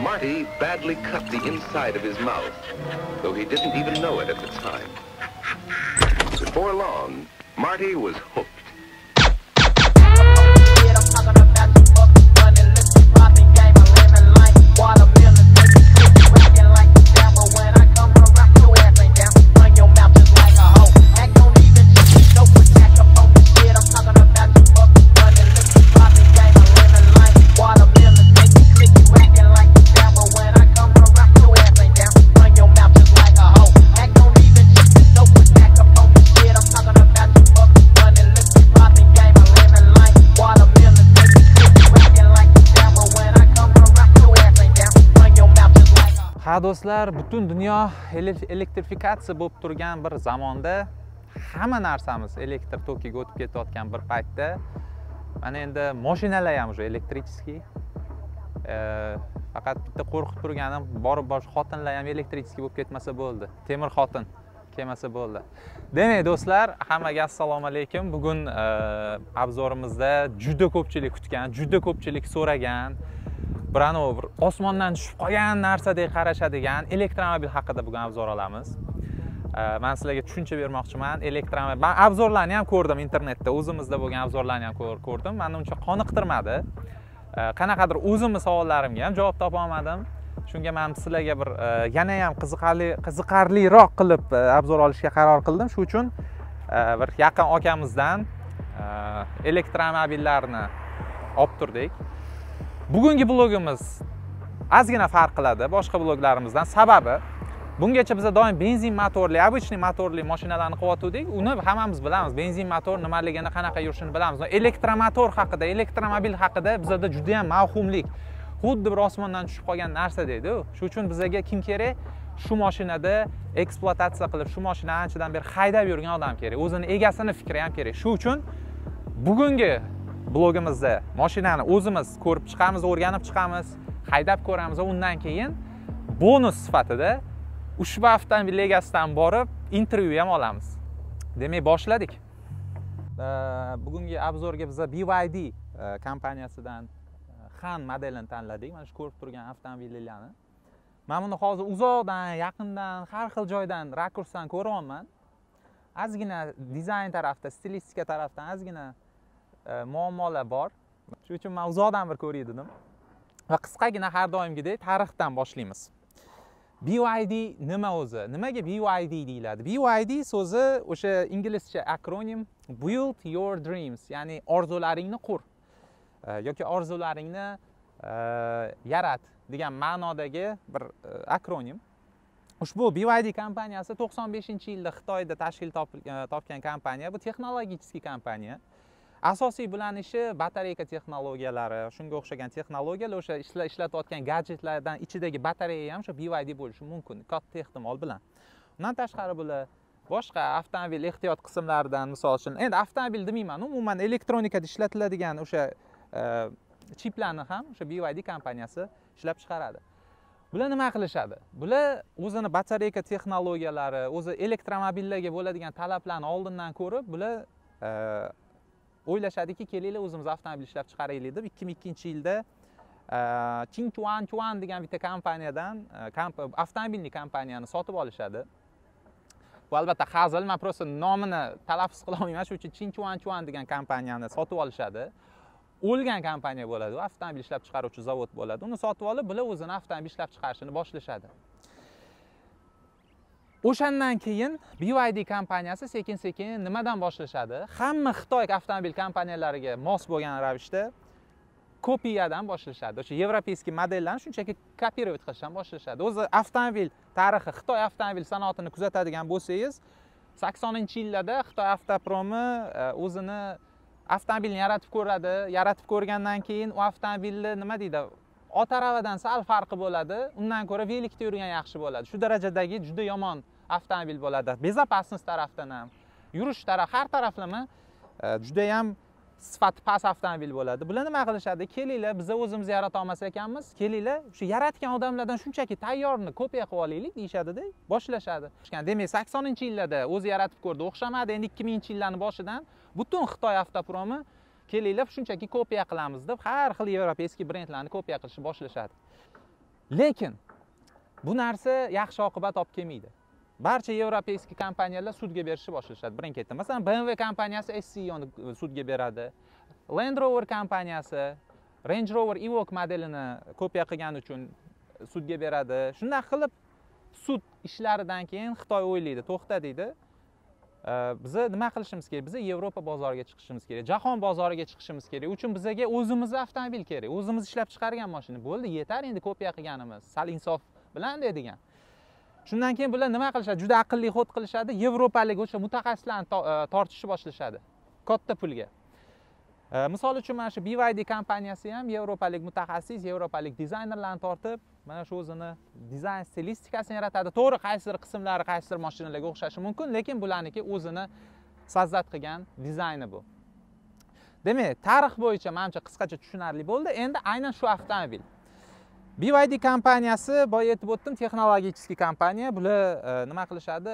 Marty badly cut the inside of his mouth, though he didn't even know it at the time. Before long, Marty was hooked. Ha do'stlar, butun dunyo elektrifikatsiya bo'lib turgan bir zamonda, hamma narsamiz elektr tokiga o'tib ketayotgan bir paytda, mana endi mashinalar ham o'sha elektrichеский. Faqat bitta qo'rqib turganim, borib boshqa xotinlar ham elektrichеский bo'lib ketmasa bo'ldi. Temir xotin kelmasa bo'ldi. Demak do'stlar, hammaga assalomu alaykum. Bugun obzorimizda juda ko'pchilik kutgan, juda ko'pchilik so'ragan, bir osmondan tushib qolgan narsadek qarashadigan elektromobil haqida bugun obzor olamiz. Men sizlarga tushuncha bermoqchiman. Elektromobil. Men obzorlarni ham ko'rdim internetda, o'zimizda bo'lgan obzorlarni ham ko'rdim. Meni uncha qoniqtirmadi. Qanaqadir o'zimning savollarimga ham javob topa olmadim. Shunga men sizlarga bir yana ham qiziqarliroq qilib obzor olishga qaror qildim. Shu uchun bir yaqin akamizdan elektromobillarni olib turdik. Bugungi blogimiz ozgina farq qiladi boshqa bloglarimizdan. Sababi, bungacha biz doim benzin motorli, обычный motorli mashinalarni qilyotgandik. Uni hammamiz bilamiz. Benzin motor nimaligini, qanaqa yurishini bilamiz. Elektromotor haqida, elektromobil haqida bizda juda ham mavhumlik, xuddi bir osmondan tushib qolgan narsa deydi. Shu uchun bizga kim kerak? Shu mashinada ekspluatatsiya qilib, shu mashinani anchadan beri haydab yurgan odam kerak. O'zini egasini fikri ham kerak. Shu uchun bugungi blogimizda mashinani o'zimiz ko'rib chiqamiz, o'rganib chiqamiz, haydab ko'ramiz va undan keyin bonus sifatida ushbu avtomobil egasidan borib intervyu ham olamiz. Demak, boshladik. Bugungi obzorga biz BYD kompaniyasidan Han modelini tanladik. Mana shu ko'rib turgan avtomobillarni. Men buni hozir uzoqdan, yaqindan, har xil joydan, rakursdan ko'ryapman. Ozgina dizayn tarafda, stilistika tarafdan ozgina muammolar bor. Shuning uchun men uzoqdan bir ko'ray dedim. Va qisqagina har doimgidek tarixdan boshlaymiz. BYD nima o'zi? Nimaga BYD deyiladi? BYD so'zi o'sha inglizcha akronim Build Your Dreams, ya'ni orzularingni qur yoki orzularingni yarat degan ma'nodagi bir akronim. Ushbu BYD kompaniyasi 95-yilda Xitoyda tashkil topgan kompaniya. Bu texnologik kompaniya. Asosiy bo'lanishi batareyka texnologiyalari, shunga o'xshagan texnologiyalar, o'sha ishlatayotgan gadjetlardan ichidagi batareya ham shu BYD bo'lishi mumkin, katta ehtimol bilan. Undan tashqari bular boshqa avtomobil ehtiyot qismlaridan, misol uchun, endi avtomobil demayman, umuman elektronikada ishlatiladigan o'sha chiplarni ham o'sha BYD kompaniyasi ishlab chiqaradi. Bular nima qilishadi? Bular o'zini batareyka texnologiyalari, o'zi elektromobillarga bo'ladigan talablarni oldindan ko'rib, bular o'ylashadiki, kelinglar o'zimiz avtomobil ishlab chiqaraylik deb 2002-yilda Qingchuan degan bitta kompaniyadan avtomobilni kompaniyani sotib olishadi. Bu albatta hazil, men prosta nomini talaffuz qila olmayman, shuning uchun Qingchuan degan kompaniyani sotib olishadi. O'lgan kompaniya bo'ladi, u avtomobil ishlab chiqaruvchi zavod bo'ladi. Uni sotib olib, bular o'zini avtomobil ishlab chiqarishni boshlashadi. O'shandan keyin BYD kompaniyasi sekin-sekin nimadan boshlashadi? Hamma Xitoy avtomobil kompaniyalariga mos bo'lgan ravishda kopiyadan boshlashadi. O'sha yevropeyskiy modellarni shunchaki kopировать qilishdan boshlashadi. O'zi avtomobil tarixi, Xitoy avtomobil sanoatini kuzatadigan bo'lsangiz, 80-yillarda Xitoy avtopromi o'zini avtomobilni yaratib ko'radi. Yaratib ko'rgandan keyin u avtomobilni nima deydi? Ot aravadan sal farqi bo'ladi. Undan ko'ra velikda yurgan yaxshi bo'ladi. Shu darajadagi juda yomon avtomobil bo'ladi. Bezopasnost tarafdan ham, yurish har taraflama juda ham sifati past avtomobil bo'ladi. Bular nima qilishadi? Kelinglar, biz o'zimiz yarata olmas ekanmiz. Kelinglar, shu yaratgan odamlardan shunchaki tayyorni kopiya qilib olaylik deyshadi-da, boshlashadi. Demak, 80-yillarda o'zi yaratib ko'rdi, o'xshamadi. Endi 2000-yillarning boshidan butun Xitoy avtopromi kelinglar, shunchaki kopiya qilamiz deb har xil yevropeyskiy brendlarni kopiya qilishni boshlashadi. Lekin bu narsa yaxshi oqibat olib kelmaydi. Barcha yevropeyskiy kompaniyalar sudga berishni boshlashadi birin-ketin. Masalan, BMW kompaniyasi SCEO'ni sudga beradi. Land Rover kompaniyasi Range Rover Evoque modelini kopiya qilgani uchun sudga beradi. Shunday qilib sud ishlaridan keyin Xitoy o'ylaydi, to'xta deydi. Biz nima qilishimiz kerak? Biz Yevropa bozoriga chiqishimiz kerak, jahon bozoriga chiqishimiz kerak. Uchun bizga o'zimizning avtomobil kerak. O'zimiz ishlab chiqargan mashina. Bo'ldi, yetar endi kopiya qilganimiz. Sal insof bilan degan. Shundan keyin bular nima qilishadi? Juda aqlli xod qilishadi. Yevropalik o'sha mutaxassislarni tortishni boshlashadi. Katta pulga. Misol uchun mana shu BYD kompaniyasi ham yevropalik mutaxassis, yevropalik dizaynerlarni tortib, mana shu o'zini dizayn stilistikasini yaratadi. To'g'ri, qaysidir qismlari qaysidir mashinalarga o'xshashi mumkin, lekin bularniki o'zini sazzat qilgan dizayni bu. Demak, tarix bo'yicha menimcha qisqacha tushunarli bo'ldi. Endi aynan shu avtomobil. BYD kompaniyasi, boya aytib o'tdim, texnologik kompaniya. Bular nima qilishadi?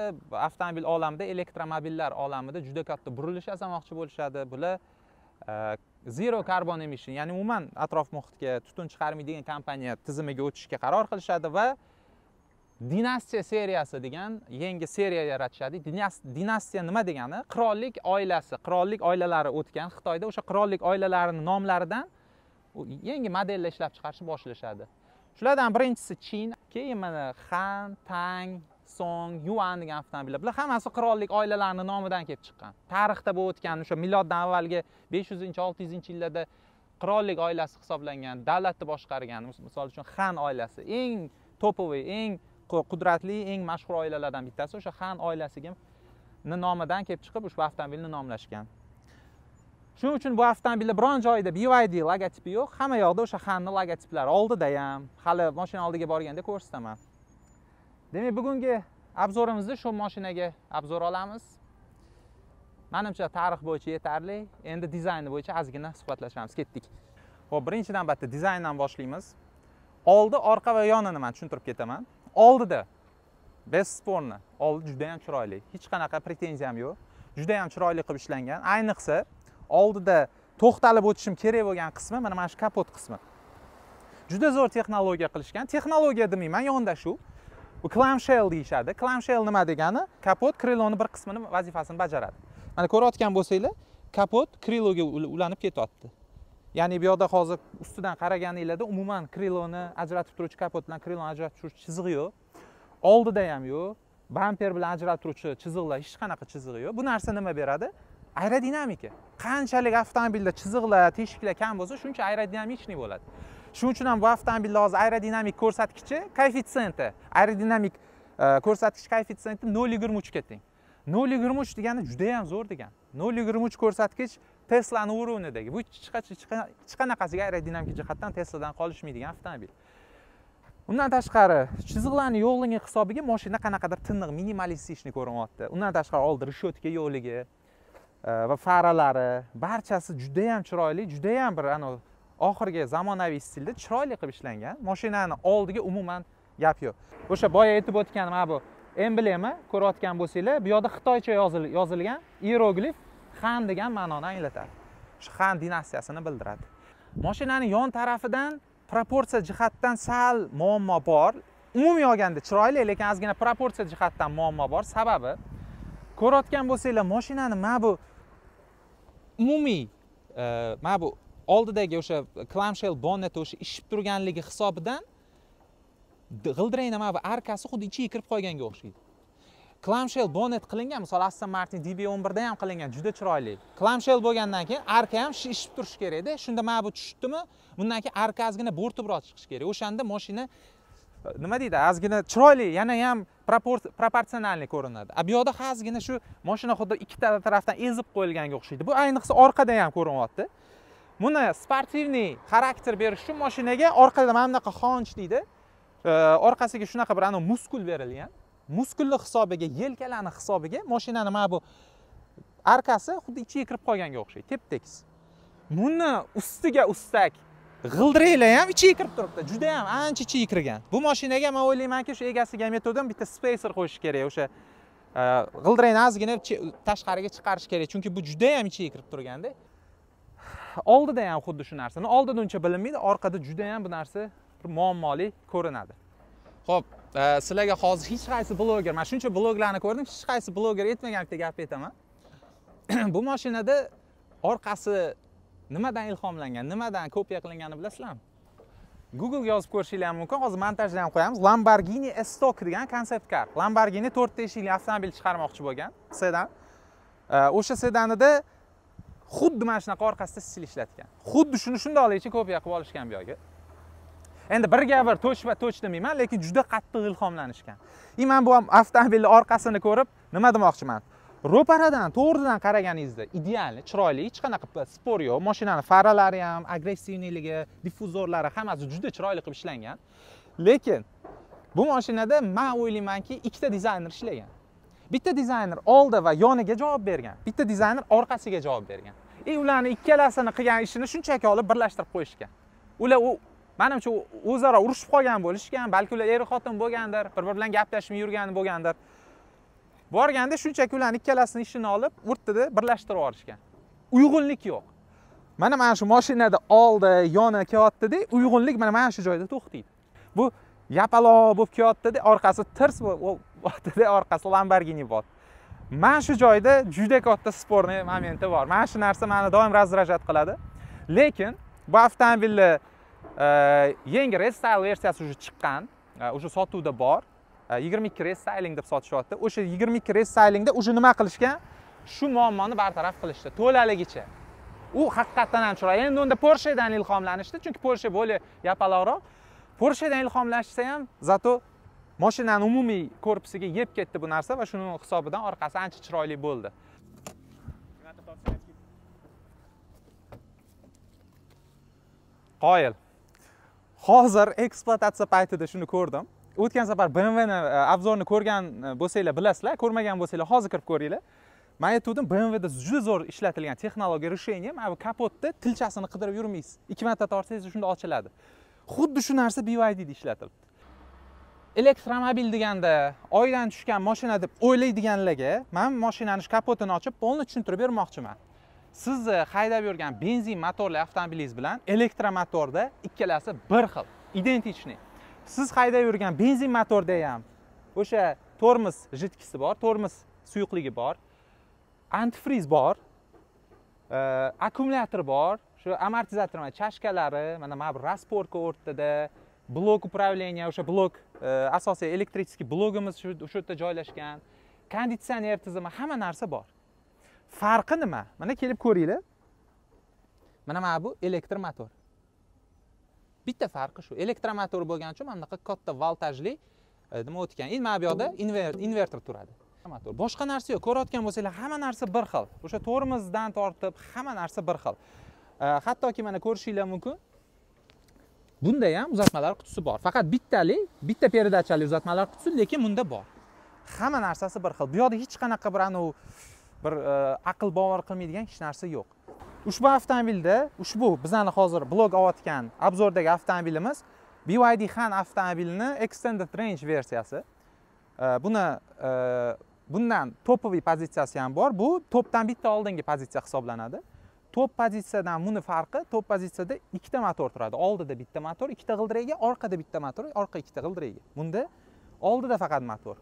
Avtomobil olamida, elektromobillar olamida juda katta burilish yasamoqchi bo'lishadi. Bular zero carbon emission, ya'ni umuman atrof muhitga tutun chiqarmaydigan kompaniya tizimiga o'tishga qaror qilishadi va dinastiya seriyasi degan yangi seriya yaratishadi. Dinastiya nima degani? Qirollik oilasi, qirollik oilalari o'tgan Xitoyda o'sha qirollik oilalarining nomlaridan yangi modellar ishlab chiqarishni boshlashadi. Shulardan birinchisi Chin, keyin mana Han, Tang, Song, Yuan degan avtomobillar. Bular hammasi qirollik oilalarining nomidan kelib chiqqan. Tarixda bu o'tgan o'sha miloddan avvalgi 500-600-yillarda qirollik oilasi hisoblangan, davlatni boshqargan, misol uchun Han oilasi eng topoviy, eng qudratli, eng mashhur oilalardan bittasi o'sha Han oilasiga nomidan kelib chiqib ushbu avtomobilni nomlashgan. Shuning uchun bu avtomobilda biron joyda BYD logotipi yo'q, hamma yoqda o'sha Hanning logotiplari oldida ham, hali mashina oldiga borganda ko'rsataman. Demak, bugungi obzorimizda shu mashinaga obzor olamiz. Menimcha tarix bo'yicha yetarli. Endi dizayni bo'yicha ozgina suhbatlashamiz. Ketdik. Xo'p, birinchi navbatda dizayndan boshlaymiz. Oldi, orqa va yonini men tushuntirib ketaman. Oldida bespsporni, oldi juda ham chiroyli. Hech qanaqa pretenziyam yo'q. Juda ham chiroyli qilib ishlangan. Ayniqsa oldida to'xtalib o'tishim kerak bo'lgan qismi mana shu kapot qismi. Juda zo'r texnologiya qilishgan. Texnologiya demayman, yonda shu. Bu clamshell deyishadi. Clamshell nima degani? Kapot kriloni bir qismini vazifasini bajaradi. Mana ko'rayotgan bo'lsanglar, kapot kriloga ulanib ketyapti. Ya'ni bu yoqda hozir ustidan qaraganingizda umuman kriloni ajratib turuvchi, kapot bilan kriloni ajratib turuvchi chiziq yo'q. Oldida ham yo'q. Bamper bilan ajratib turuvchi chiziqlar, hech qanaqa chizig'i yo'q. Bu narsa nima beradi? Aerodinamika. Qanchalik avtomobilda chiziqlar, teshiklar kam bo'lsa, shuncha aerodinamichniy bo'ladi. Shuning uchun ham bu avtomobilda hozir aerodinamik ko'rsatkichi, koeffitsiyenti, aerodinamik ko'rsatkich koeffitsiyenti 0,23 ga teng. 0,23 degani juda ham zo'r degan. 0,23 ko'rsatkich Tesla'ning o'rnidagi. Bu hech qanaqasiga aerodinamik jihatdan Tesla'dan qolishmaydigan avtomobil. Undan tashqari, chiziqlarning yo'qligi hisobiga mashina qanaqadir tiniq, minimalist ishni ko'rinyapti. Undan tashqari oldi reshotka yo'qligi va faralari barchasi juda ham chiroyli, juda ham bir oxirgi zamonaviy stilda chiroyli qilib ishlangan. Mashinani oldiga umuman gap yo'q. O'sha boya aytib o'tganim bu emblema ko'rayotgan bo'lsanglar, bu yoqda xitoycha yozilgan hieroglif Han degan ma'noni anglatadi. Shu Han dinastiyasini bildiradi. Mashinaning yon tarafidan proporsiya jihatdan sal muammo bor. Umumiy olganda chiroyli, lekin ozgina proporsiya jihatdan muammo bor. Sababi ko'rayotgan bo'lsanglar, mashinani mana bu umumiy mana bu oldidagi o'sha clamshell bonnet o'sha ishib turganligi hisobidan g'ildirayni mana bu arkasi xuddi ichiga kirib qolganga o'xshaydi. Clamshell bonnet qilingan, misol Aston Martin DB11 da ham qilingan, juda chiroyli. Clamshell bo'lgandan keyin arka ham ishib turishi kerak-da. Shunda mana bu tushdimi, bundan keyin arka ozgina bo'rtibroq chiqishi kerak. O'shanda mashina nima deydi, ozgina chiroyli, yana ham proporsionalniy ko'rinadi. Bu yoqda ozgina shu mashina xuddi ikkita tarafdan ezib qo'yilganga o'xshaydi. Bu ayniqsa orqada ham ko'rinyapti. Buni sportivniy xarakter berish uchun mashinaga orqada mana bunaqa xonch deydi. Orqasiga shunaqa bir muskul berilgan. Muskulli hisobiga, yelkalarning hisobiga mashinani mana bu arkasi xuddi ichiga kirib qolganga o'xshaydi, tep-tekis. Buni ustiga ustak g'ildiraylar ham ichiga kirib turibdi. Juda ham ancha ichiga kirgan. Bu mashinaga men o'ylaymanki, shu egasiga metodan bitta spacer qo'yish kerak, o'sha g'ildirayni ozgina tashqariga chiqarish kerak, chunki bu juda ham ichiga kirib turganda. Oldida ham xuddi shu narsani, oldida uncha bilinmaydi, orqada juda ham bu narsa bir muammoli ko'rinadi. Xo'p, sizlarga hozir hech qaysi bloger, men shuncha bloglarni ko'rdim, hech qaysi bloger aytmagan bitta gap aytaman. Bu mashinada orqasi nimadan ilhomlangan, nimadan kopiya qilinganini bilasizlarmi? Google ga yozib ko'rishingiz mumkin. Hozir montajda ham qo'yamiz. Lamborghini Estoc degan konsept car. Lamborghini 4 eshikli avtomobil chiqarmoqchi bo'lgan, sedan. O'sha sedanida xuddi mana shunaqa orqasida stil ishlatgan. Xuddi shuni shundoqligicha kopiya qilib olishgan bu yo'lga. Endi birga bir to'ch demayman, lekin juda qattiq ilhomlanishgan. Men bu avtomobilning orqasini ko'rib, nima demoqchiman? Ro'paradan, to'g'ridan qaraganingizda ideal, chiroyli, hech qanaqa spor yo'q. Mashinaning faralari ham, agressivniligi, diffuzorlari hammasi juda chiroyli qilib ishlangan. Lekin bu mashinada men o'ylaymanki, ikkita dizayner ishlagan. Bitta dizayner oldi va yoniga javob bergan. Bitta dizayner orqasiga javob bergan. Ularning ikkalasini qilgan ishini shunchaki olib birlashtirib qo'yishgan. Ular menimcha o'zaro urushib qolgan bo'lishgan, balki ular er-xotin bo'lgandir, bir-biri bilan gaplashib yurgan bo'lgandir. Borganda shunchaki ularning ikkalasining ishini olib, o'rtada birlashtirib yuborishgan. Uyg'unlik yo'q. Mana shu mashinada oldi, yoni kelyapti-da, uyg'unlik mana shu joyda to'xtaydi. Bu yapaloq bo'lib kelyapti-da, orqasi tirs bo'ldi-da, orqasi Lamborghini bor. Mana shu joyda juda katta sportniy momenti bor. Mana shu narsa meni doim razdrajat qiladi. Lekin bu avtomobilni yangi restyle versiyasi уже chiqqan, уже sotuvda bor. 22 restyling deb sotishyapti. O'sha 22 restylingda уже nima qilishgan? Shu muammoni bartaraf qilishdi, to'laligicha. U haqiqatan ham chiroyli. Endi unda Porschedan ilhomlanishdi, chunki Porsche bo'li yapaloqroq. Porschedan ilhomlanishsa ham, zato mashinaning umumiy korpusiga yeb ketdi bu narsa va shuning hisobidan orqasi ancha chiroyli bo'ldi. Qoyil. Hozir ekspluatatsiya paytida shuni ko'rdim. O'tgan safar BMWni obzorini ko'rgan bo'lsanglar bilasizlar, ko'rmagan bo'lsanglar hozir kirib ko'ringlar. Men aytdim, BMWda juda zo'r ishlatilgan texnologiya решение, mana bu kapotda tilchasini qidirib yurmaysiz. 2 marta tortsangiz shunda ochiladi. Xuddi shu narsa BYDda ishlatildi. Elektromobil deganda oydan tushgan mashina deb o'ylaydiganlarga men mashinani kapotini ochib, polni tushuntirib bermoqchiman. Siz haydab yurgan benzin motorli avtomobilingiz bilan elektromotorda ikkalasi bir xil, identichniy. Siz haydab yurgan benzin motorda ham o'sha tormoz jitkisi bor, tormoz suyuqligi bor, antifriz bor, akkumulyator bor, shu amortizator chashkalari, mana bu rasporka o'rtada, blok upravlения, o'sha blok asosiy elektrический blogimiz shu yerda joylashgan, konditsioner tizimi, hamma narsa bor. Farqi nima? Mana kelib ko'ringlar. Mana bu elektromotor. Bitta farqi shu. Elektromotor bo'lgani uchun mana bunaqa katta voltajli nima o'tgan. Endi mana bu yoqda invertor turadi. Motor. Boshqa narsa yo'q. Ko'rayotgan bo'lsanglar, hamma narsa bir xil. O'sha tormozdan tortib, hamma narsa bir xil. Hattoki mana ko'rishinglar mumkin. Bunda ham uzatmalar qutisi bor. Faqat bitta peredachali uzatmalar qutisi, lekin bunda bor. Hamma narsasi bir xil. Bu yoqda hech qanaqa bir aql bovar qilmaydigan hech narsa yo'q. Ushbu avtomobilda, bizani hozir blog olayotgan obzordagi avtomobilimiz BYD Han avtomobilining extended range versiyasi. Bundan topoviy pozitsiyasi ham bor. Bu topdan bitta oldingi pozitsiya hisoblanadi. Top pozitsiyadan buni farqi, top pozitsiyada ikkita motor turadi. Oldida bitta motor, ikkita g'ildiragi, orqada bitta motor, orqa ikkita g'ildiragi. Bunda oldida faqat motor.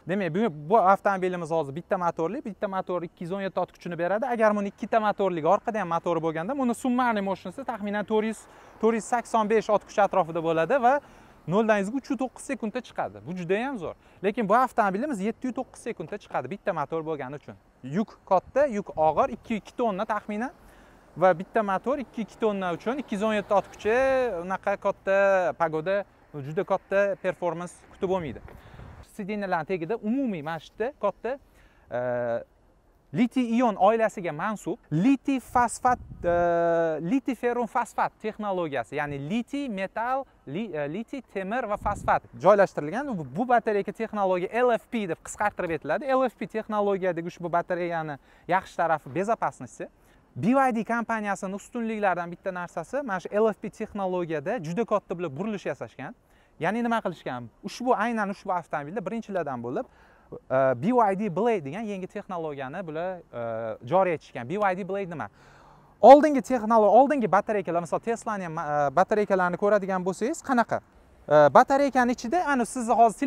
Demak, bu avtomobilimiz hozir bitta motorli 217 ot kuchini beradi. Agar buni ikkita motorli, orqada ham motori bo'lganda, buni summarniy mashinasi taxminan 485 ot kuch atrofida bo'ladi va 0 dan 3.9 sekundda chiqadi. Bu juda ham zo'r. Lekin bu avtomobilimiz 7.9 sekundda chiqadi bitta motor bo'lgani uchun. Yuk katta, yuk og'ir, 2 tonna taxminan va bitta motor 2 tonna uchun 217 ot kuchi, unaqa katta pagoda, juda katta performans kutib bo'lmaydi. Sidinalarning tagida umumiy mana shu yerda katta litiy-ion oilasiga mansub litiy fosfat, litiy ferrum fosfat texnologiyasi, ya'ni litiy metal, litiy temir va fosfat joylashtirilgan. Bu batareya texnologiya LFP deb qisqartirib aytiladi. LFP texnologiyadagi ushbu batareyani yaxshi tarafi bezopasnosti. BYD kompaniyasining ustunliklaridan bitta narsasi mana shu LFP texnologiyada juda katta bo'lib burilish yasashgan. Ya'ni nima qilishgan? Aynan ushbu avtomobilda birinchilardan bo'lib BYD Blade degan yangi texnologiyani bular joriy etishgan. BYD Blade nima? Oldingi batareyalar, masalan Tesla'ning batareykalarini ko'radigan bo'lsangiz, qanaqa? batareykani ichida ana sizni hozir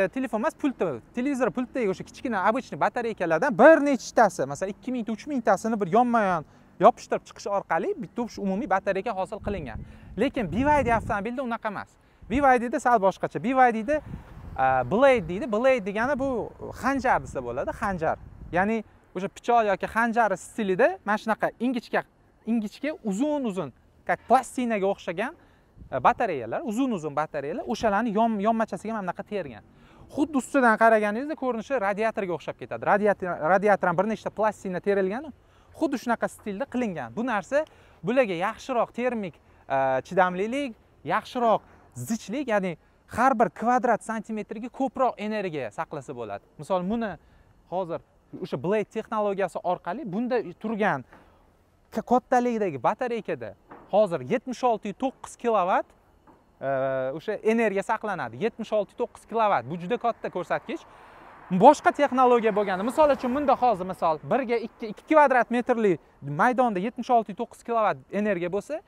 telefon emas, pultda, televizor pultdagi o'sha kichkina обычный batareykalardan bir nechtasi, masalan 2000 ta 3000 tasini bir yonma-yon yopishtirib chiqish orqali bitta umumiy batareyka hosil qilingan. Lekin BYD avtomobilda unaqa emas. BYDda sal boshqacha. BYDda blade deydi. Blade degani bu xanjar desa bo'ladi, xanjar. Ya'ni o'sha pichoq yoki xanjar stilida mana shunaqa ingichka uzun, как plastinaga o'xshagan batareyalar, uzun batareyalar, o'shalarni yonmachasiga mana bunaqa tergan. Xuddi ustidan qaraganingizda ko'rinishi radiatorga o'xshab ketadi. Radiatordan bir nechta plastina terilgan, xuddi shunaqa stilda qilingan. Bu narsa bularga yaxshiroq termik chidamlilik, yaxshiroq zichlik, ya'ni har bir kvadrat santimetrga ko'proq energiya saqlasa bo'ladi. Misol buni hozir o'sha blade texnologiyasi orqali bunda turgan kattalikdagi batareykada hozir 76.9 kilovat o'sha energiya saqlanadi. 76.9 kilovat. Bu juda katta ko'rsatkich. Boshqa texnologiya bo'lganda, misol uchun bunda hozir misol 1 ga 2 kvadrat metrli maydonda 76.9 kilovat energiya bo'lsa,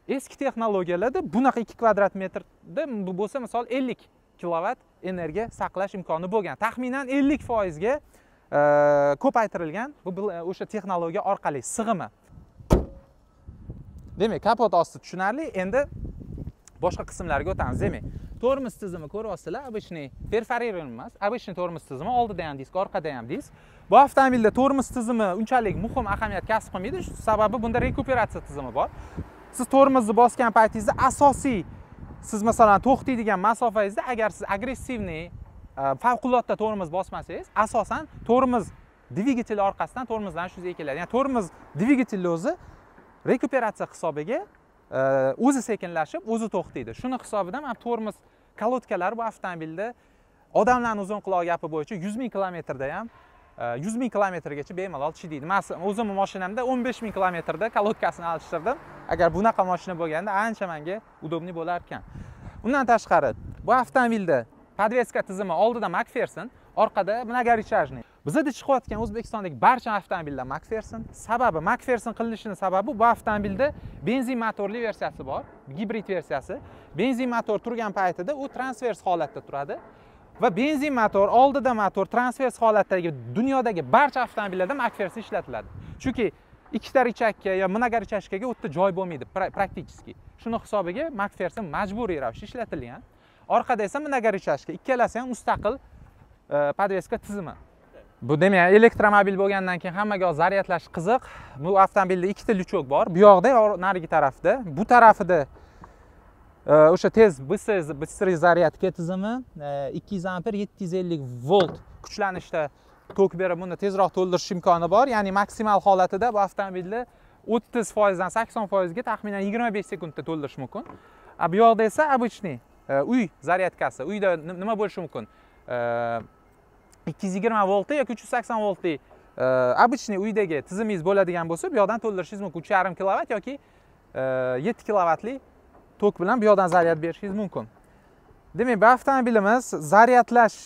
eski texnologiyalarda bunaqa 2 kvadrat metrda bu bo'lsa, misol 50 kilovat energiya saqlash imkoni bo'lgan. Taxminan 50% ga ko'paytirilgan bu o'sha texnologiya orqali sig'imi. Demak, kapot osti tushunarli. Endi boshqa qismlarga o'tamiz. Demak, tormoz tizimi ko'ryapsizlar, обычный perforирован emas. Обычный tormoz tizimi oldida ham disk, orqada ham disk. Bu avtomobilda tormoz tizimi unchalik muhim ahamiyat kasb qilmaydi, sababi bunda rekuperatsiya tizimi bor. Siz tormozni bosgan paytingizda asosiy siz masalan to'xtaydigan masofangizda agar siz agressivniy favqulodda tormoz bosmasangiz, asosan tormoz dvigateli orqasidan tormozdan shunday keladi. Ya'ni tormoz dvigateli o'zi rekuperatsiya hisobiga o'zi sekinlashib, o'zi to'xtaydi. Shuni hisobidan ham tormoz kolodkalari bu avtomobilda odamlarning uzun quloq gapi bo'yicha 100 ming kilometrda ham 100 ming kilometrgacha bemalol chidaydi. Men o'zimning mashinamda 15 ming kilometrda kolodkasini alishtirdim. Agar bunaqa mashina bo'lganda ancha menga udobniy bo'lar ekan. Undan tashqari, bu avtomobilda podveska tizimi oldida McPherson, orqada mnogorechajniy. Bizda chiqayotgan O'zbekistondagi barcha avtomobillar McPherson. Sababi McPherson qilinishining sababi bu avtomobilda benzin motorli versiyasi bor, gibrid versiyasi. Benzin motor turgan paytida u transvers holatda turadi va benzin motor, oldida motor transvers holatdagi dunyodagi barcha avtomobillarda McPherson ishlatiladi. Chunki ikkita richakka yo mnogorechajkaga u yerda joy bo'lmaydi praktichески. Shuni hisobiga McPherson majburiy ravishda ishlatilgan. Orqada esa mnogorechajka, ikkalasi ham mustaqil podveska tizimi. Bu demak, elektromobil bo'lgandan keyin hammaga zaryadlash qiziq. Bu avtomobilda ikkita lyuchok bor. Bu yoqda va narigi tarafda. Bu tarafida o'sha tez bыстрый zaryadka tizimi, 200 amper 750 volt kuchlanishda tok berib buni tezroq to'ldirish imkoni bor. Ya'ni maksimal holatida bu avtomobilni 30% dan 80% ga taxminan 25 sekundda to'ldirish mumkin. Bu yoqda esa обычный uy zaryadkasi. Uyda nima bo'lishi mumkin? 220 voltli yoki 380 voltli обычный uydagi tizimingiz bo'ladigan bo'lsa, bu yoqdan to'ldirishingiz mumkin. 3,5 kilovat yoki 7 kilovatli tok bilan bu yoqdan zaryad berishingiz mumkin. Demak, bu avtomobilimiz zaryadlash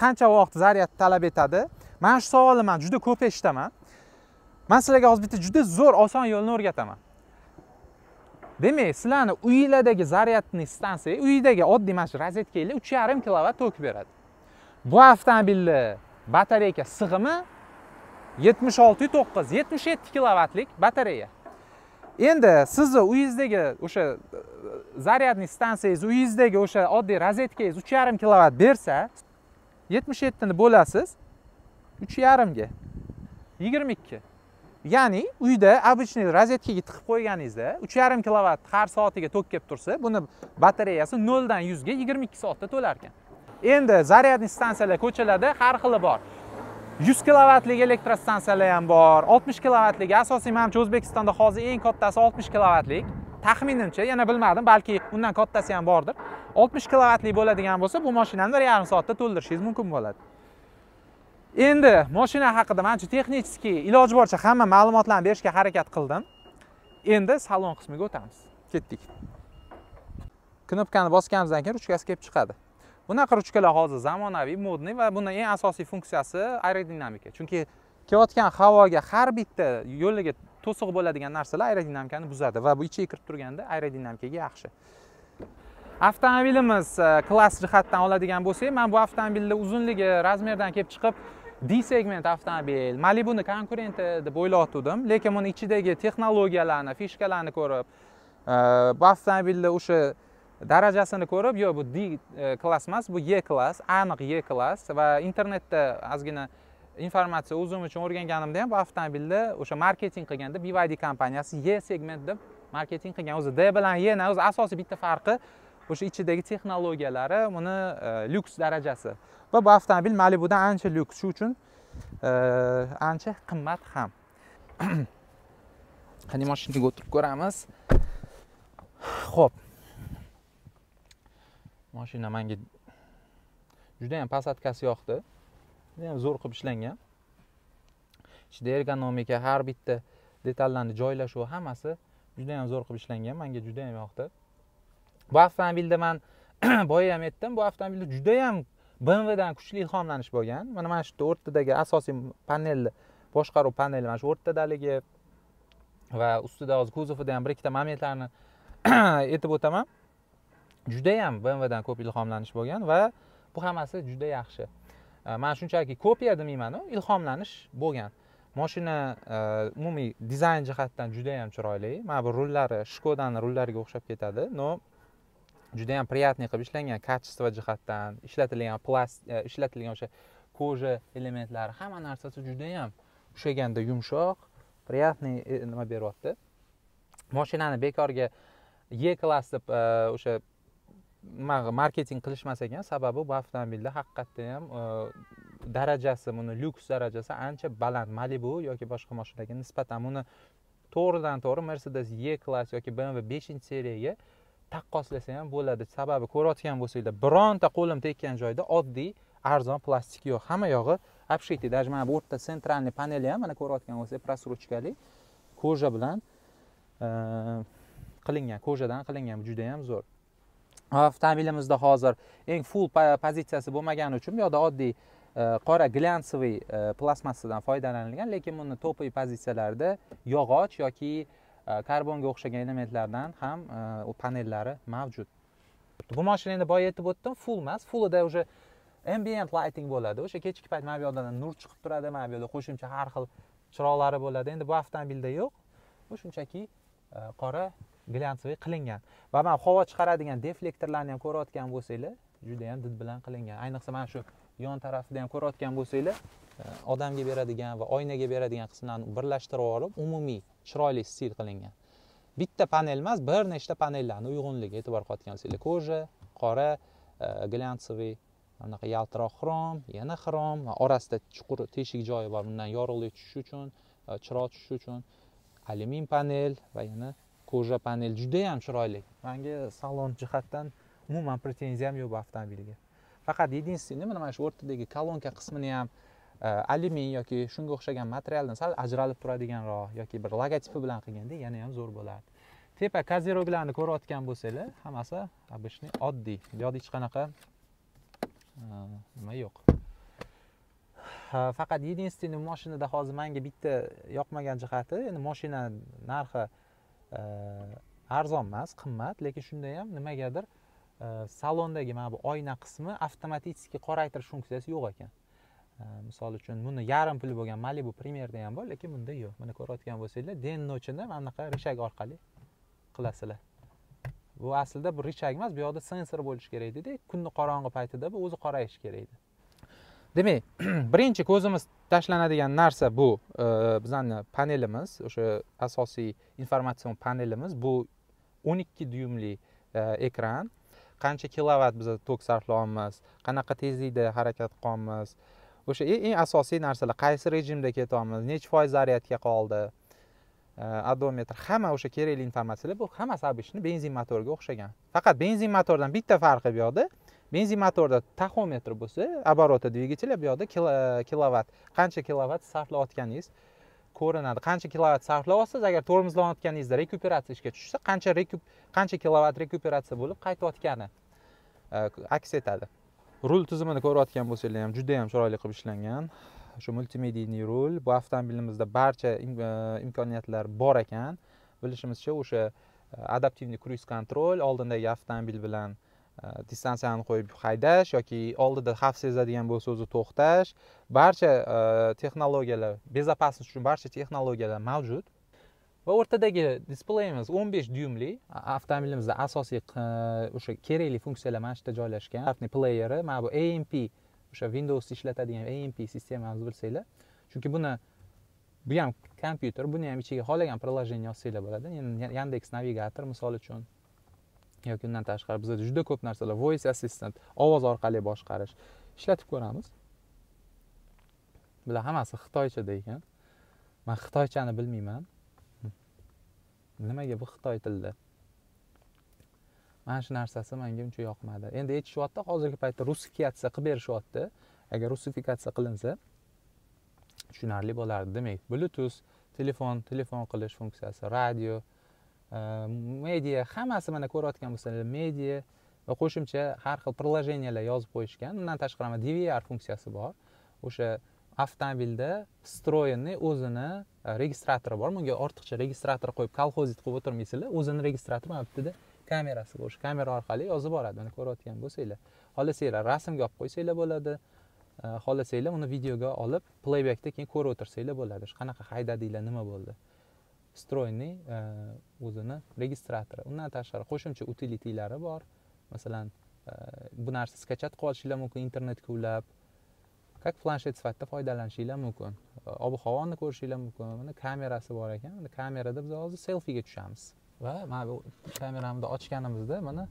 qancha vaqt zaryad talab etadi? Men shu savolni juda ko'p eshitaman. Men sizlarga hozir bitta juda zo'r, oson yo'lni o'rgataman. Demak, sizlarning uyinglardagi zaryadni stansiya, uyingdagi oddiy mana shu rozetkalar 3,5 kilovat tok beradi. Bu avtomobilni batareyka sig'imi 76.9, 77 kilovatlik batareya. Endi sizni uyingizdagi o'sha zaryadniy stansiyangiz, uyingizdagi o'sha oddiy rozetkangiz 3,5 kilovat bersa, 77 ni bo'lasiz 3,5 ga 22. Ya'ni uyda обычный rozetkaga tiqib qo'yganingizda 3,5 kilovat har soatiga tok kelib tursa, buni batareyasi 0 dan 100 ga 22 soatda to'lar ekan. Endi zaryadniy stansiyalar ko'chalarda har xili bor. 100 kilovatlik elektrostansiyalar ham bor, 60 kilovatlik, asosiy menimcha O'zbekistonda hozir eng kattasi 60 kilovatlik. Taxminimcha, yana bilmadim, balki undan kattasi ham bordir. 60 kilovatlik bo'ladigan bo'lsa, bu mashinani 1,5 soatda to'ldirishingiz mumkin bo'ladi. Endi mashina haqida menimcha texnik iloji boricha hamma ma'lumotlarni berishga harakat qildim. Endi salon qismiga o'tamiz. Ketdik. Knopkani bosganimizdan keyin ruchkasi kelib chiqadi. Bunaqa ruchkalar hozir zamonaviy, modniy va buning eng asosiy funksiyasi aerodinamika. Chunki kelayotgan havoga har bitta yo'liga to'siq bo'ladigan narsalar aerodinamikani buzadi va bu ichiga kirib turganda aerodinamikaga yaxshi. Avtomobilimiz klass jihatdan oladigan bo'lsak, men bu avtomobilni uzunligi, razmerdan kelib chiqib D segment avtomobil, Malibu'ning konkurenti deb o'ylayotgandim, lekin buni ichidagi texnologiyalarni, fishkalarni ko'rib, bu avtomobilni o'sha darajasini ko'rib, yo'q bu D klass emas, bu E klass, aniq E klass va internetda ozgina informatsiya o'zim uchun o'rganganimda ham bu avtomobilni o'sha marketing qilganda BYD kompaniyasi E segment deb marketing qilgan. O'zi D bilan E ni o'zi asosiy bitta farqi o'sha ichidagi texnologiyalari, buni lyuks darajasi. Va bu avtomobil Malibu'dan ancha lyuks, shu uchun ancha qimmat ham. Qani mashinaga o'tirib ko'ramiz. Xo'p. Mashina menga juda ham pasatkasi yoqdi. Juda ham zo'r qilib ishlangan. Ichida ergonomika, har bitta detallarni joylashuvi hammasi juda ham zo'r qilib ishlangan. Menga juda ham yoqdi. Bu avtomobilda men boya ham aytdim, bu avtomobilda juda ham BMW dan kuchli ilhomlanish bo'lgan. Mana shu o'rtadagi asosiy panelni, boshqaruv paneli mana shu o'rtadaligi va ustida hozir kuzovida ham bir ikkita momentlarni aytib o'taman. Juda ham BMW dan ko'p ilhomlanish bo'lgan va bu hammasi juda yaxshi. Men shunchaki kopiya demayman, ilhomlanish bo'lgan. Mashina umumiy dizayn jihatdan juda ham chiroyli. Mana bu rullari Škodaning rullariga o'xshab ketadi. No, juda ham приятный qilib ishlangan качество jihatdan, ishlatilgan ishlatilgan o'sha koja elementlari, hamma narsasi juda ham o'shaganda yumshoq, приятный nima beryapti. Mashinani bekorga E klass deb o'sha marketing qilishmas ekan, sababi bu avtomobilda haqiqatda ham darajasi, buni lyuks darajasi ancha baland. Malibu yoki boshqa mashinalarga nisbatan buni to'g'ridan to'g'ri Mercedes E klass yoki BMW 5-seriyaga taqqoslasa ham bo'ladi. Sababi ko'rayotgan bo'lsanglar, bironta qo'lim tekkan joyda oddiy arzon plastik yo'q. Hamma yog'i обшитый. Даже mana bu o'rta sentralniy paneli ham mana ko'rayotgan bo'lsangiz, просрочкали koja bilan qilingan, kojadan qilingan, juda ham zo'r. Avtomobilimizda hozir eng full pozitsiyasi bo'lmagani uchun bu yoqda oddiy qora glyansoviy plastmassadan foydalanilgan, lekin buni to'piy pozitsiyalarda yog'och yoki karbonga o'xshagan elementlardan ham u panellari mavjud. Bu mashinani boya aytib o'tdim, full emas, fullida o'sha ambient lighting bo'ladi. O'sha kechki payt mana bu yoqdan nur chiqib turadi, mana bu yoqda qo'shimcha har xil chiroqlari bo'ladi. Endi bu avtomobilda yo'q. Bu shunchaki qora glyansoviy qilingan. Va mana havo chiqaradigan deflektorlarni ham ko'rayotgan bo'lsanglar, juda ham did bilan qilingan. Ayniqsa mana shu yon tarafida ham ko'rayotgan bo'lsanglar, odamga beradigan va oynaga beradigan qismlarni birlashtirib olib, umumiy chiroyli stil qilingan. Bitta panel emas, bir nechta panellarni uyg'unligi e'tibor qilganingizda, koja, qora, glyansoviy, anaqa yaltiroq xrom, yana xrom, orasida chuqur teshik joyi bor, bundan yorug'lik tushishi uchun, chiroq tushishi uchun, alyumin panel va yana koja panel juda ham chiroyli. Menga salon jihatdan umuman pretenziyam yo'q bu avtomobilga. Faqat единственный mana shu o'rtadagi kolonka qismini ham alyumin yoki shunga o'xshagan materialdan sal ajralib turadiganroq yoki bir logotipi bilan qilganda yana ham zo'r bo'lardi. Tepa koziroglarni ko'rayotgan bo'lsanglar, hammasi обычный oddiy. Bu yoqda hech qanaqa nima yo'q. Faqat единственный mashinada hozir menga bitta yoqmagan jihati, endi mashina narxi arzon emas, qimmat, lekin shunda ham nimagadir salondagi mana bu oyna qismi avtomatik qoraytirish funksiyasi yo'q ekan. Misol uchun buni yarim puli bo'lgan Malibu Premier'da ham bor, lekin bunda yo'q. Mana ko'rayotgan bo'lsanglar, den nochini mana bunaqa rishak orqali qilasizlar. Bu aslida bu rishak emas, bu yoqda sensor bo'lishi kerak edi. Kunni qorong'i paytida bu o'zi qorayishi kerak edi. Demak, birinchi ko'zimiz tashlanadigan narsa bu bizning panelimiz, o'sha asosiy informatsion panelimiz. Bu 12 dyumli ekran. Qancha kilovat biz tok sarflayapmiz, qanaqa tezlikda harakat qilyapmiz. O'sha eng asosiy narsalar, qaysi rejimda ketyapmiz, necha foiz zaryadga qoldi, odometr, hamma o'sha kerakli informatsiyalar bu hammasi обычный benzin motoriga o'xshagan. Faqat benzin motordan bitta farqi bu yoqda. Benzin motorda taxometr bo'lsa, обороты двигателя, bu yoqda kilovat, qancha kilovat sarflayotganingiz ko'rinadi. Qancha kilovat sarflayapsiz, agar tormozlayotganingizda rekuperatsiya ishga tushsa, qancha kilovat rekuperatsiya bo'lib qaytayotgani aks etadi. Rul tizimini ko'rayotgan bo'lsanglar ham juda ham chiroyli qilib ishlangan. Shu multimediya rul, bu avtomobilimizda barcha imkoniyatlar bor ekan. Bilishimizcha o'sha adaptivniy cruise control oldindagi avtomobil bilan distansiyani qo'yib haydash yoki oldida xavf sezadigan bo'lsa o'zi to'xtash, barcha texnologiyalar, безопасность uchun barcha texnologiyalar mavjud. Va o'rtadagi displeyimiz 15 dyumli. Avtomobilimizda asosiy o'sha kerakli funksiyalar mana shu yerda joylashgan. Playeri, mana bu AMP, o'sha Windows ishlatadigan AMP sistemamizni bilsanglar. Chunki bu ham kompyuter, buni ham ichiga xohlagan priложение yozsanglar bo'ladi. Yandex navigator misol uchun. Yoki undan tashqari bizda juda ko'p narsalar, voice assistant, ovoz orqali boshqarish ishlatib ko'ramiz. Bular hammasi xitoychada ekan. Men xitoychani bilmayman. Nimaga bu xitoy tilida? Mana shu narsasi menga uncha yoqmadi. Endi aytishyapti, hozirgi paytda rusifikatsiya qilib berishyapti. Agar rusifikatsiya qilinsa, tushunarli bo'lardi. Demak, Bluetooth, telefon qilish funksiyasi, radio, media, hammasi mana ko'rayotgan bo'lsangiz, media va qo'shimcha har xil priложениялар yozib qo'yishgan. Undan tashqari DVR funksiyasi bor. O'sha avtomobilda встроенный o'zini registratori bor. Bunga ortiqcha registrator qo'yib kolxozit qilib o'tirmaysizlar. O'zini registratori mana bu yerda kamerasi bor. O'sha kamera orqali yozib boradi. Mana ko'rayotgan bo'lsanglar, xohlasanglar rasmga olib qo'ysanglar bo'ladi. Xohlasanglar uni videoga olib playbackda keyin ko'rib o'tirsanglar bo'ladi. Qanaqa haydadinglar, nima bo'ldi. Встроенный o'zini registratori. Undan tashqari qo'shimcha utilitilari bor. Masalan, bu narsa skachat qilib olishingiz mumkin, internetga ulab, как planshet sifatida foydalanishingiz mumkin. Ob-havoni ko'rishingiz mumkin. Mana kamerasi bor ekan. Mana kamerada biz hozir selfiga tushamiz. Va mana bu kameramizni ochganimizda mana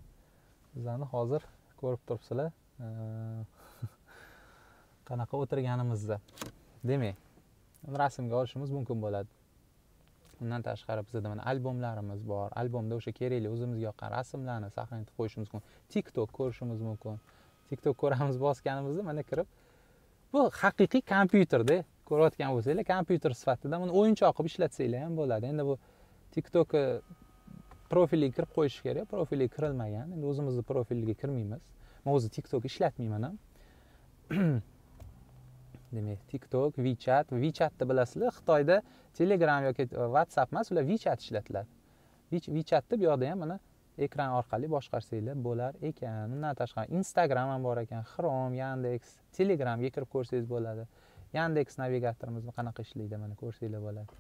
bizlarni hozir ko'rib turibsizlar. Qanaqa o'tirganimizni. Demak, rasmga olishimiz mumkin bo'ladi. Undan tashqari bizda mana albomlarimiz bor. Albomda o'sha kerakli o'zimizga yoqqan rasmlarni saqlanib qo'yishimiz mumkin. TikTok ko'rishimiz mumkin. TikTok ko'ramiz, bosganimizda mana kirib, bu haqiqiy kompyuterda ko'rayotgan bo'lsanglar, kompyuter sifatida buni o'yinchoq qilib ishlatsanglar ham bo'ladi. Endi bu TikTok profiliga kirib qo'yish kerak. Profiliga kirilmagan. Endi o'zimizning profiliga kirmaymiz. Men o'zi TikTok ishlatmayman ham. Demak, TikTok, WeChatni bilasizlar, Xitoyda Telegram yoki WhatsApp emas, ular WeChat ishlatiladi. WeChatni bu yoqda ham mana ekran orqali boshqarsanglar bo'lar ekan. Undan tashqari Instagram ham bor ekan, Chrome, Yandex, Telegramga kirib ko'rsangiz bo'ladi. Yandex navigatorimiz qanaqa ishlaydi, mana ko'rsanglar bo'ladi.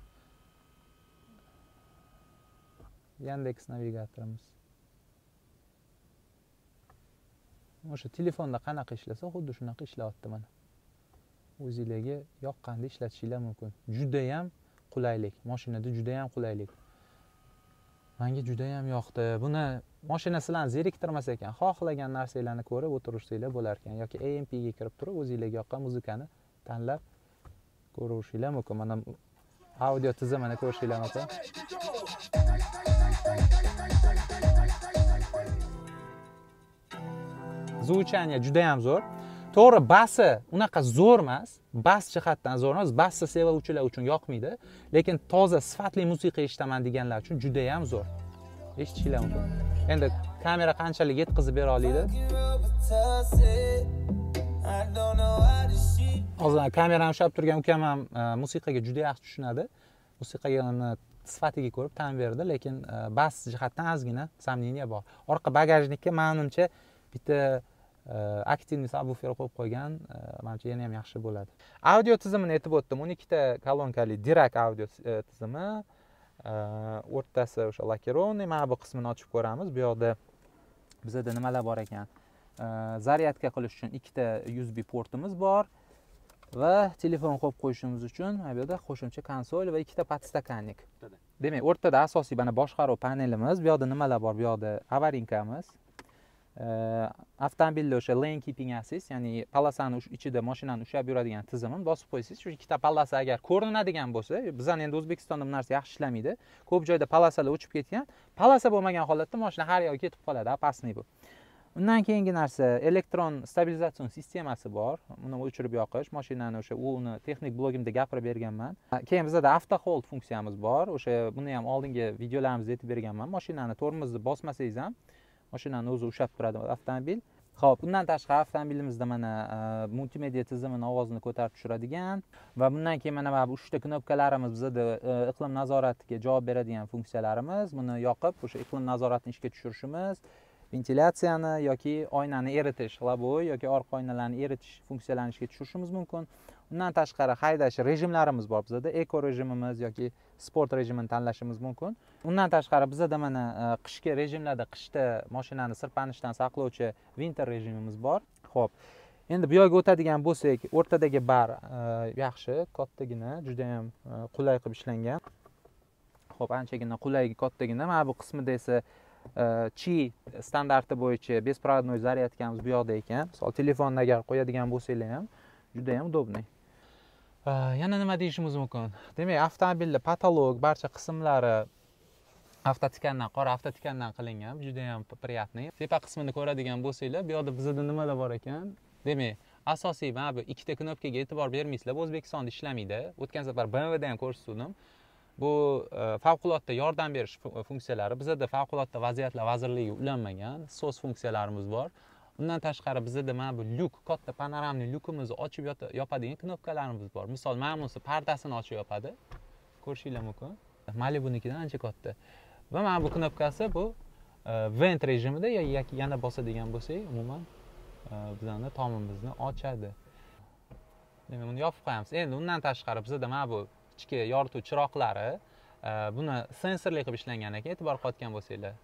Yandex navigatorimiz. O'sha telefonda qanaqa ishlasa, xuddi shunaqa ishlayapti mana. O'zingizga yoqqanda ishlatishingiz mumkin. Juda ham qulaylik. Mashinada juda ham qulaylik. Menga juda ham yoqdi. Buni mashina sizlarni zeriktirmas ekan. Xohlagan narsalarni ko'rib o'tirishingiz bo'lar ekan yoki AMP ga kirib turib o'zingizga yoqqan muzikani tanlab ko'rishingiz mumkin. Mana audio tizimini ko'rishingiz mumkin. Звучание juda ham zo'r. To'g'ri, basi unaqa zo'r emas, bas jihatdan zo'r emas, basni sevuvchilar uchun yoqmaydi, lekin toza sifatli musiqa eshitaman deganlar uchun juda ham zo'r. Eshitishinglar mumkin. Endi kamera qanchalik yetkazib bera oladi? Hozir kamerani ushlab turgan ukam ham musiqaga juda yaxshi tushunadi. Musiqaga sifatiga ko'rib tan berdi, lekin bas jihatdan ozgina samniniya bor. Orqa bagajnikka menimcha bitta aktivniy subwoofer qo'yib qo'ygan, menimcha yana ham yaxshi bo'ladi. Audio tizimini aytib o'tdim. 12 ta kolonkali Dirac audio tizimi. O'rtasi o'sha lakirованный. Mana bu qismini ochib ko'ramiz. Bu yoqda bizda nimalar bor ekan? Zaryadka qilish uchun 2 ta USB portimiz bor va telefon qo'yib qo'yishimiz uchun bu yerda qo'shimcha konsol va 2 ta podstakannik. Demak, o'rtada asosiy mana boshqaruv panelimiz. Bu yoqda nimalar bor? Bu yoqda avarinkamiz. Avtomobilda o'sha lane keeping assist, ya'ni polosani ichida mashinani ushlab yuradigan tizimini bosib qo'ysangiz, shu ikkita polosa agar ko'rinadigan bo'lsa, bizdan endi O'zbekistonda bu narsa yaxshi ishlamaydi. Ko'p joyda polosalar o'chib ketgan. Polosa bo'lmagan holatda mashina har yoqqa ketib qoladi, opasniy bu. Undan keyingi narsa elektron stabilizatsion sistemasi bor. Uni o'chirib yoqish, mashinani o'sha uni texnik blogimda gapirib berganman. Keyin bizda auto hold funksiyamiz bor. O'sha buni ham oldingi videolarimizda aytib berganman. Mashinani tormozni bosmasangiz ham mashinani o'zi ushlab turadi avtomobil. Xo'p, undan tashqari avtomobilimizda mana multimedia tizimini ovozini ko'tarib tushiradigan va bundan keyin mana bu 3 ta knopkalarimiz bizda iqlim nazoratiga javob beradigan funksiyalarimiz. Buni yoqib o'sha iqlim nazoratini ishga tushirishimiz ventilyatsiyani yoki oynani eritish, labovoy yoki orqa oynalarni eritish funksiyalarini ishga tushirishimiz mumkin. Undan tashqari haydash rejimlarimiz bor bizda. Eko rejimimiz yoki sport rejimini tanlashimiz mumkin. Undan tashqari bizda mana qishki rejimlarda qishda mashinani sirpanishdan saqlovchi winter rejimimiz bor. Xo'p. Endi bu yoqqa o'tadigan bo'lsak, o'rtadagi bar yaxshi, kattagina, juda ham qulay qilib ishlangan. Xo'p, anchagina qulay, kattagina. Mana bu qismida esa Qi standarti bo'yicha беспроводной zaryadkamiz bu yoqda ekan. Misol telefonni agar qo'yadigan bo'lsanglar ham juda ham удобный. Yana nima deyishimiz mumkin? Demak, avtomobilning patolog barcha qismlari avtotikandan, qora avtotikandan qilingan, juda ham приятный. Tepa qismini ko'radigan bo'lsanglar, bu yoqda bizda nimalar bor ekan? Demak, asosiy mana bu ikkita knopkaga e'tibor bermaysizlar. Bu O'zbekistonda ishlamaydi. O'tgan safar BMWda ham ko'rsatdim. Bu favqulodda yordam berish funksiyalari. Bizda favqulodda vaziyatlar vazirligi ulanmagan, SOS funksiyalarimiz bor. Undan tashqari bizda mana bu lyuk, katta panoramli lyukimizni ochib yopadigan knopkalarimiz bor. Misol, mana bunisi pardasini ochib yopadi. Ko'rishinglar mumkin. Malibunikidan ancha katta. Va mana bu knopkasi bu vent rejimida yoki yana bosadigan bo'lsak, umuman bizani tomimizni ochadi. Demak, buni yopib qo'yamiz. Endi undan tashqari bizda mana bu ichki yorituvchi chiroqlari buni sensorli qilib ishlangan ekan, e'tibor qilgan bo'lsanglar.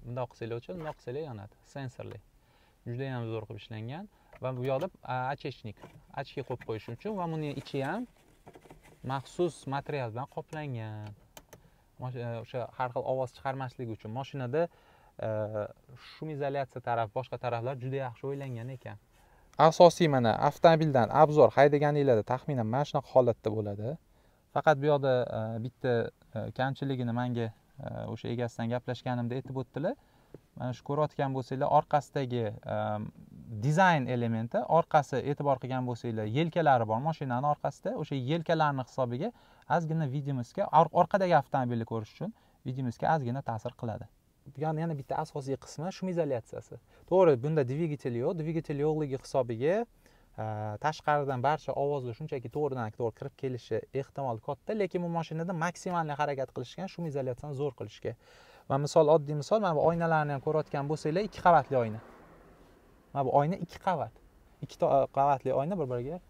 Bundoq qilsanglar o'chadi, bundoq qilsanglar yonadi. Sensorli. Juda ham zo'r qilib ishlangan va bu yoqda ochechnik, ochki qo'yib qo'yish uchun va buni ichi ham maxsus material bilan qoplangan. O'sha har xil ovoz chiqarmasligi uchun mashinada shum izolyatsiya taraf, boshqa taraflar juda yaxshi o'ylangan ekan. Asosiy mana avtomobildan obzor haydaganinglarda taxminan mana shunaqa holatda bo'ladi. Faqat bu yoqda bitta kamchiligini menga o'sha egasidan gaplashganimda aytib o'tdilar. Mana shu ko'rayotgan bo'lsanglar, orqasidagi dizayn elementi, orqasi e'tibor qilgan bo'lsanglar, yelkalari bor mashinaning orqasida. O'sha yelkalarning hisobiga ozgina vidimizga, orqadagi avtomobilni ko'rish uchun vidimizga ozgina ta'sir qiladi. Bu yana bitta asosiy qismi shum izolyatsiyasi. To'g'ri, bunda dvigatel yo'q. Dvigatel yo'qligi hisobiga tashqaridan barcha ovozlar shunchaki to'g'ridan-to'g'ri kirib kelishi ehtimoli katta, lekin bu mashinada maksimalniy harakat qilishgan shum izolyatsiyani zo'r qilishga. Va misol, oddiy misol, mana bu oynalarni ham ko'rayotgan bo'lsanglar, 2 qavatli oyna. Mana bu oyna 2 qavat. 2 qavatli oyna bir-biriga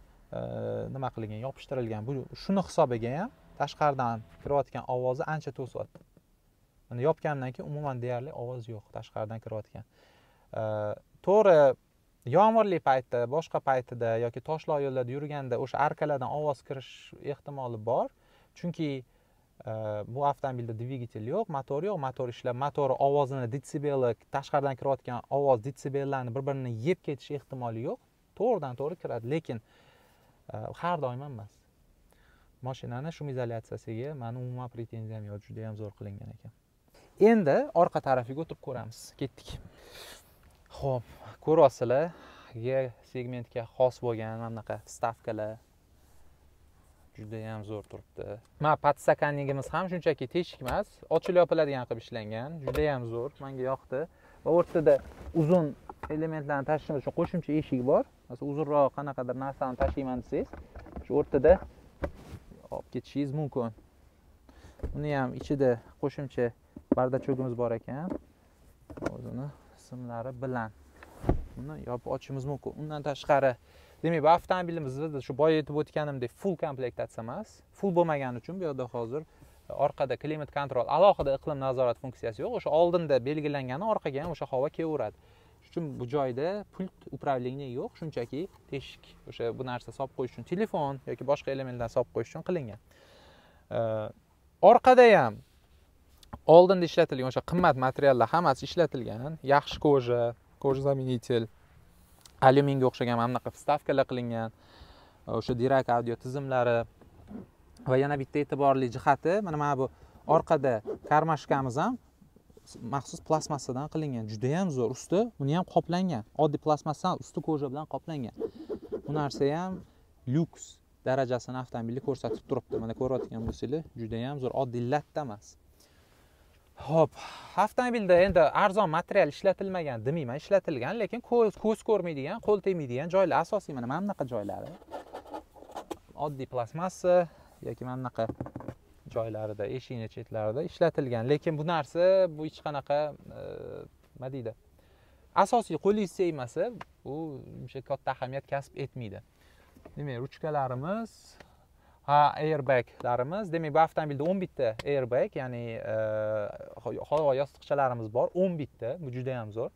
nima qilingan, yopishtirilgan. Bu shuni hisobiga ham tashqaridan kirayotgan ovozni ancha to'syapti. Mana yopgandan keyin umuman deyarli ovoz yo'q tashqaridan kirayotgan. To'g'ri, yomg'irli paytda, boshqa paytida yoki toshloq yo'llarda yurganda o'sha arkalardan ovoz kirish ehtimoli bor. Chunki bu avtomobilda dvigatel yo'q, motor yo'q, motor ishlab, motori ovozini detsibeli, tashqaridan kirayotgan ovoz detsibellarini bir-birini yeb ketish ehtimoli yo'q. To'g'ridan-to'g'ri kiradi, lekin har doim emas. Mashinani shum izolyatsiyasiga meni umuman pretenziyam yo'q, juda ham zo'r qilingan ekan. Endi orqa tarafiga o'tib ko'ramiz. Ketdik. Xo'p, ko'ryapsizlar, G segmentga xos bo'lgan mana bunaqa stavkalar juda ham zo'r turibdi. Mana podstakanligimiz ham shunchaki teshik emas, ochilib yopiladigan qilib ishlangan, juda ham zo'r, menga yoqdi. Va o'rtada uzun elementlarni tashish uchun qo'shimcha eshik bor. Masalan, uzunroq qanaqadir narsani tashiyman desangiz, shu o'rtada olib ketishingiz mumkin. Uni ham ichida qo'shimcha bardachogimiz bor ekan. O'zini simlari bilan buni yopib ochishimiz mumkin. Undan tashqari, demak, bu avtomobilimiz bizda shu boya aytib o'tganimdek full komplektatsiya emas. Full bo'lmagani uchun bu yerda hozir orqada klimat kontrol, alohida iqlim nazorat funksiyasi yo'q. O'sha oldinda belgilangani orqaga ham o'sha havo kelaveradi. Shuning uchun bu joyda pult upravleniya yo'q, shunchaki teshik, o'sha bu narsa solib qo'yish uchun telefon yoki boshqa elementlarni solib qo'yish uchun qilingan. Orqada ham oldinda ishlatilgan o'sha qimmat materiallar hammasi ishlatilgan. Yaxshi koja zaminитель, alyuminga o'xshagan mana bunaqa vstavkalar qilingan. O'sha Dirac audio tizimlari va yana bitta e'tiborli jihati, mana bu orqada karmashkamiz ham maxsus plastmassadan qilingan. Juda ham zo'r. Usti uni ham qoplangan. Oddiy plastmassadan usti koja bilan qoplangan. Bu narsa ham lyuks darajasini avtomobilni ko'rsatib turibdi. Mana ko'rayotgan bo'lsanglar, juda ham zo'r, oddiy latta emas. Hop, avtomobilda endi arzon material ishlatilmagan demayman, ishlatilgan, lekin ko'z ko'rmaydigan, qo'l tegmaydigan joylar asosiy mana bunaqa joylari. Oddiy plastmassa yoki mana bunaqa joylarida, eshikning chetlarida ishlatilgan, lekin bu narsa bu hech qanaqa nima deydi, asosiy qo'lingiz tegmasa, u uncha katta ahamiyat kasb etmaydi. Demak, ruchkalarimiz, airbaglarimiz. Demak, bu avtomobilda 11 ta airbag, ya'ni havo yostiqchalarimiz bor. 11 ta. Bu juda ham zo'r.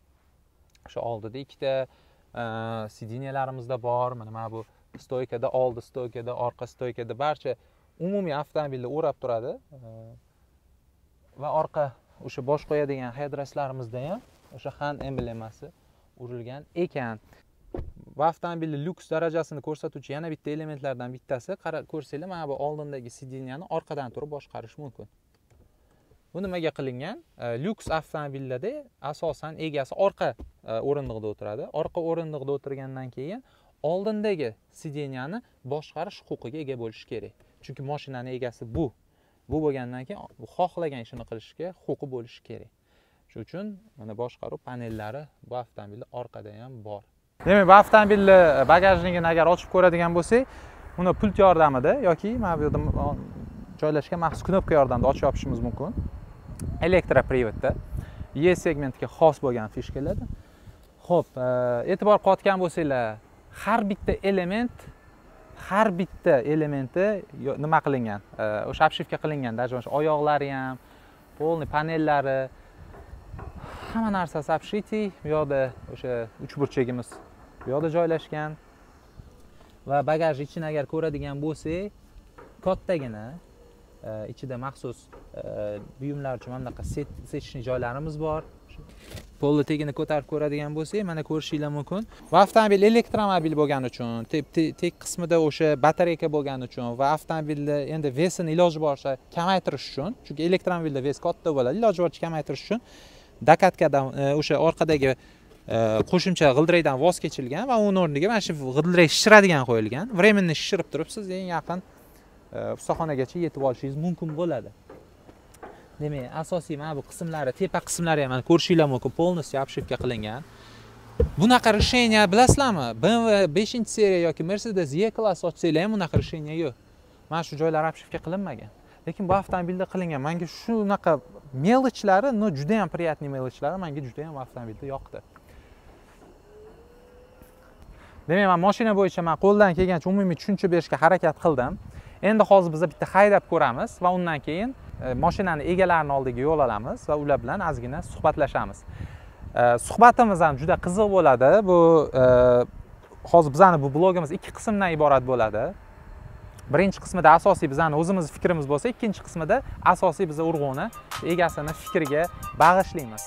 O'sha oldida 2 ta sidiniyalarimizda bor. Mana bu stoykada, oldi stoykada, orqa stoykada barcha umumiy avtomobilni o'rab turadi. Va orqa o'sha bosh qo'yadigan headrestlarimizda ham o'sha Han emblemasi urilgan ekan. Bu avtomobilni lyuks darajasini ko'rsatuvchi yana bitta elementlardan bittasi, ko'rsanglar, mana bu oldindagi sidiniyani orqadan turib boshqarish mumkin. Bu nimaga qilingan? Lyuks avtomobillarda asosan egasi orqa o'rindiqda o'tiradi. Orqa o'rindiqda o'tirgandan keyin oldindagi sidiniyani boshqarish huquqiga ega bo'lish kerak. Chunki mashinaning egasi bu bo'lgandan keyin xohlagan ishini qilishga huquqi bo'lishi kerak. Shuning uchun mana boshqaruv panellari bu avtomobilda orqada ham bor. Demak, bu avtomobilni bagajligini agar ochib ko'radigan bo'lsak, uni pult yordamida yoki mana bu yerda joylashgan maxsus knopka yordamida ochib yopishimiz mumkin. Elektroprivodda E segmentiga xos bo'lgan fishkalarda. Xo'p, e'tibor qilayotgan bo'lsanglar, har bitta elementi nima qilingan? O'sha obshivka qilingan, даже o'sha oyoqlari ham, polni panellari, hamma narsasi obshiti. Bu yoqda o'sha uchburchagimiz bu yoqda joylashgan. Va bagaj ichini agar ko'radigan bo'lsak, kattagina, ichida maxsus buyumlar uchun mana bunaqa sechishni joylarimiz bor. Polni tagini ko'tarib ko'radigan bo'lsak, mana ko'rishinglar mumkin. Va avtomobil elektromobil bo'lgani uchun, tek qismida o'sha batareyka bo'lgani uchun va avtomobilni endi vesini iloji boricha kamaytirish uchun, chunki elektromobilda ves katta bo'ladi, iloji boricha kamaytirish uchun dakatkadan o'sha orqadagi qo'shimcha g'ildirakdan voz kechilgan va uning o'rniga mana shu g'ildirak shishiradigan qo'yilgan. Временni shishirib turib, siz eng yaqin ustaxonagacha yetib olishingiz mumkin bo'ladi. Demak, asosiy mana bu qismlari, tepa qismlari ham mana ko'rishinglar mumkin, полностью obshivka qilingan. Bunaqa решение bilasizlarmi? BMW 5-seriya yoki Mercedes E-Class ochsanglar ham bunaqa решение yo'q. Mana shu joylar obshivka qilinmagan. Lekin bu avtomobilda qilingan. Menga shunaqa melochlari, juda ham приятный melochlari menga juda ham avtomobilda yoqdi. Demak, men mashina bo'yicha qo'ldan kelgancha umumiy tushuncha berishga harakat qildim. Endi hozir biz bitta haydab ko'ramiz va undan keyin mashinani egalarini oldiga yo'l olamiz va ular bilan ozgina suhbatlashamiz. Suhbatimiz ham juda qiziq bo'ladi. Bu hozir bizani bu blogimiz 2 qismdan iborat bo'ladi. Birinchi qismida asosiy bizani o'zimiz fikrimiz bo'lsa, ikkinchi qismida asosiy biz urg'uni egasini fikriga bag'ishlaymiz.